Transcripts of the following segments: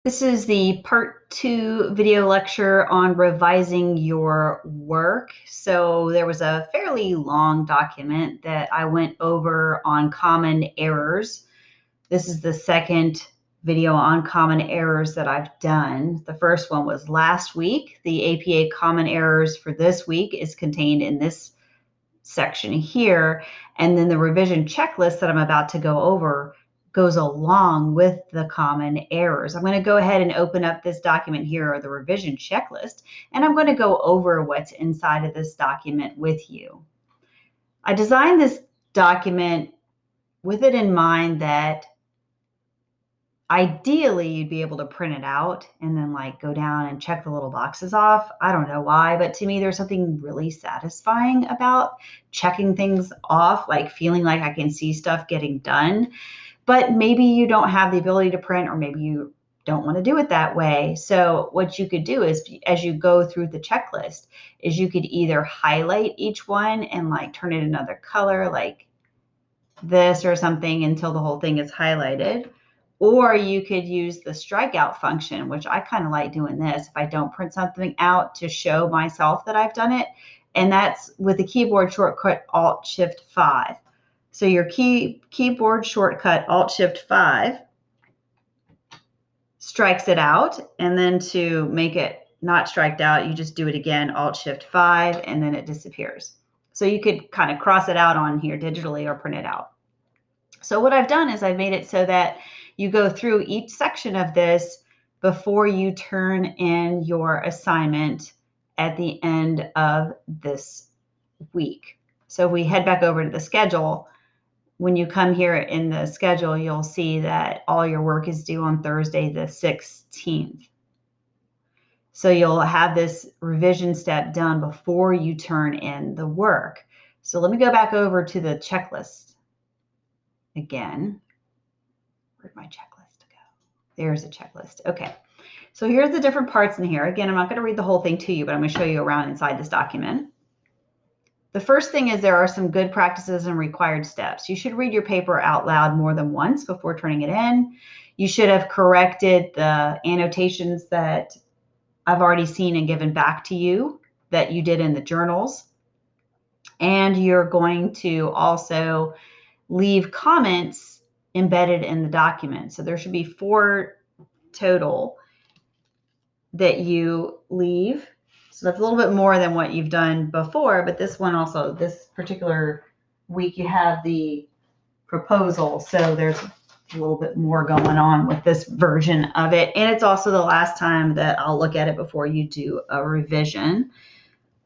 This is the part 2 video lecture on revising your work. So there was a fairly long document that I went over on common errors. This is the second video on common errors that I've done. The first one was last week. The APA common errors for this week is contained in this section here. And then the revision checklist that I'm about to go over goes along with the common errors. I'm going to go ahead and open up this document here, or the revision checklist, and I'm going to go over what's inside of this document with you. I designed this document with it in mind that ideally you'd be able to print it out and then like go down and check the little boxes off. I don't know why, but to me there's something really satisfying about checking things off, like feeling like I can see stuff getting done. But maybe you don't have the ability to print, or maybe you don't want to do it that way. So what you could do is, as you go through the checklist, is you could either highlight each one and like turn it another color like this or something until the whole thing is highlighted. Or you could use the strikeout function, which I kind of like doing this if I don't print something out, to show myself that I've done it. And that's with the keyboard shortcut Alt-Shift-5. So your keyboard shortcut Alt-Shift-5 strikes it out. And then to make it not striked out, you just do it again, Alt-Shift-5, and then it disappears. So you could kind of cross it out on here digitally or print it out. So what I've done is I've made it so that you go through each section of this before you turn in your assignment at the end of this week. So if we head back over to the schedule, when you come here in the schedule, you'll see that all your work is due on Thursday the 16th. So you'll have this revision step done before you turn in the work. So let me go back over to the checklist again. Where'd my checklist go? There's a checklist. Okay. So here's the different parts in here. Again, I'm not going to read the whole thing to you, but I'm going to show you around inside this document. The first thing is there are some good practices and required steps. You should read your paper out loud more than once before turning it in. You should have corrected the annotations that I've already seen and given back to you that you did in the journals. And you're going to also leave comments embedded in the document. So there should be 4 total that you leave. So that's a little bit more than what you've done before, but this one also, this particular week, you have the proposal. So there's a little bit more going on with this version of it. And it's also the last time that I'll look at it before you do a revision.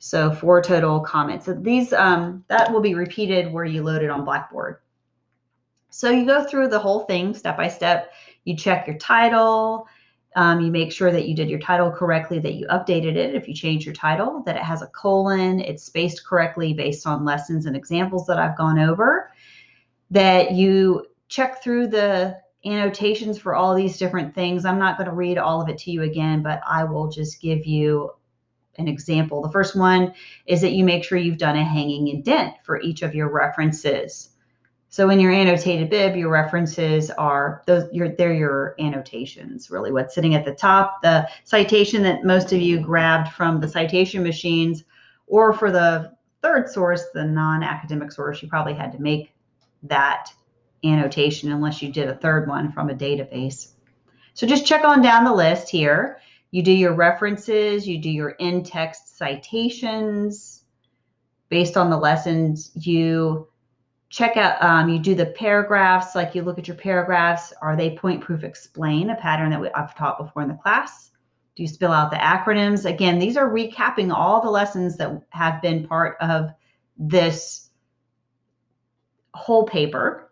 So 4 total comments. So these, that will be repeated where you load it on Blackboard. So you go through the whole thing step by step. You check your title. You make sure that you did your title correctly, that you updated it if you change your title, that it has a colon, it's spaced correctly based on lessons and examples that I've gone over, that you check through the annotations for all these different things. I'm not going to read all of it to you again, but I will just give you an example. The first one is that you make sure you've done a hanging indent for each of your references. So in your annotated bib, your references are those. They're your annotations, really. What's sitting at the top, the citation that most of you grabbed from the citation machines, or for the third source, the non-academic source, you probably had to make that annotation unless you did a third one from a database. So just check on down the list here. You do your references, you do your in-text citations based on the lessons. You check out, you do the paragraphs, like you look at your paragraphs. Are they point proof explain, a pattern that I've taught before in the class? Do you spill out the acronyms? Again, these are recapping all the lessons that have been part of this whole paper.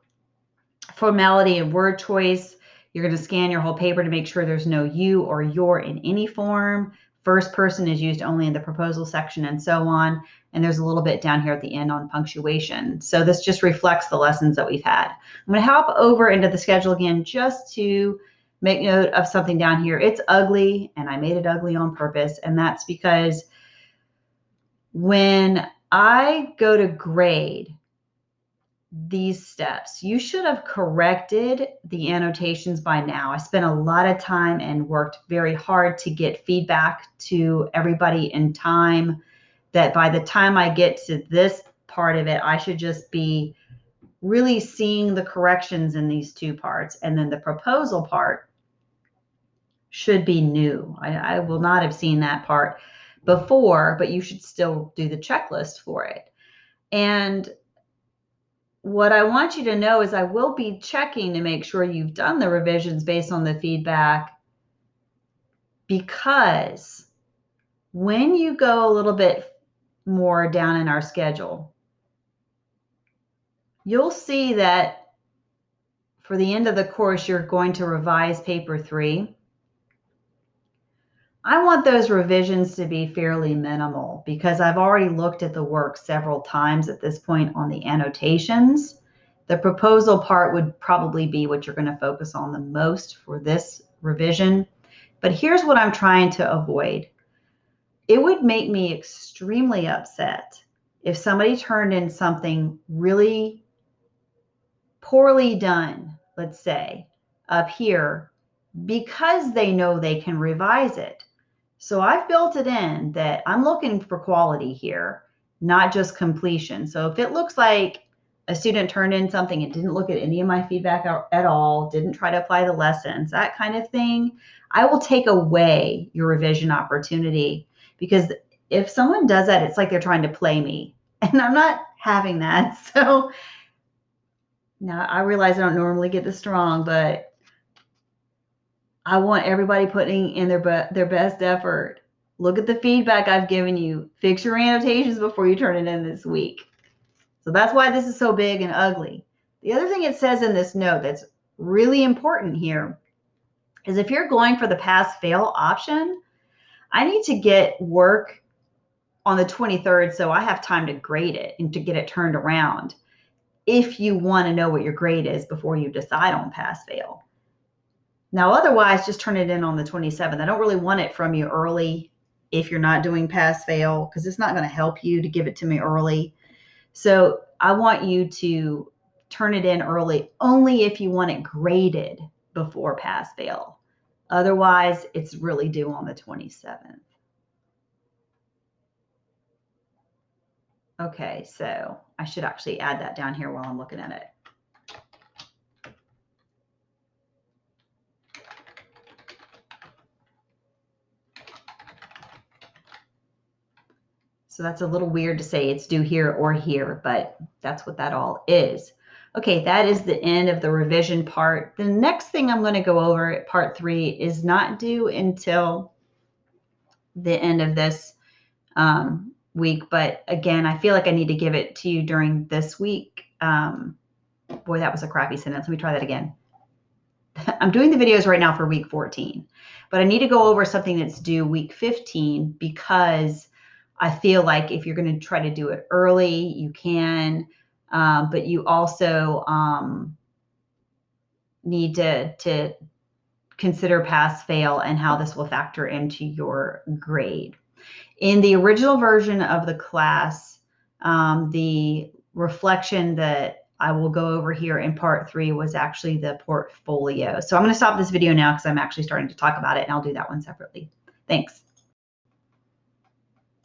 Formality and word choice. You're going to scan your whole paper to make sure there's no you or your in any form. First person is used only in the proposal section, and so on. And there's a little bit down here at the end on punctuation. So this just reflects the lessons that we've had. I'm going to hop over into the schedule again just to make note of something down here. It's ugly, and I made it ugly on purpose. And that's because when I go to grade these steps. You should have corrected the annotations by now. I spent a lot of time and worked very hard to get feedback to everybody in time, that by the time I get to this part of it, I should just be really seeing the corrections in these two parts. And then the proposal part should be new. I will not have seen that part before, but you should still do the checklist for it. And what I want you to know is I will be checking to make sure you've done the revisions based on the feedback, because when you go a little bit more down in our schedule, you'll see that for the end of the course, you're going to revise paper 3. I want those revisions to be fairly minimal because I've already looked at the work several times at this point on the annotations. The proposal part would probably be what you're going to focus on the most for this revision. But here's what I'm trying to avoid. It would make me extremely upset if somebody turned in something really poorly done, let's say, up here, because they know they can revise it. So I've built it in that I'm looking for quality here, not just completion. So if it looks like a student turned in something and didn't look at any of my feedback at all, didn't try to apply the lessons, that kind of thing, I will take away your revision opportunity, because if someone does that, it's like they're trying to play me, and I'm not having that. So now I realize I don't normally get this strong, but I want everybody putting in their best effort. Look at the feedback I've given you. Fix your annotations before you turn it in this week. So that's why this is so big and ugly. The other thing it says in this note that's really important here is if you're going for the pass-fail option, I need to get work on the 23rd so I have time to grade it and to get it turned around if you want to know what your grade is before you decide on pass-fail. Now, otherwise, just turn it in on the 27th. I don't really want it from you early if you're not doing pass-fail, because it's not going to help you to give it to me early. So I want you to turn it in early only if you want it graded before pass-fail. Otherwise, it's really due on the 27th. Okay, so I should actually add that down here while I'm looking at it. So that's a little weird to say it's due here or here, but that's what that all is. Okay, that is the end of the revision part. The next thing I'm going to go over at part 3 is not due until the end of this week. But again, I feel like I need to give it to you during this week. Boy, that was a crappy sentence. Let me try that again. I'm doing the videos right now for week 14, but I need to go over something that's due week 15, because I feel like if you're going to try to do it early, you can, but you also need to consider pass-fail and how this will factor into your grade. In the original version of the class, the reflection that I will go over here in part 3 was actually the portfolio. So I'm going to stop this video now because I'm actually starting to talk about it, and I'll do that one separately. Thanks.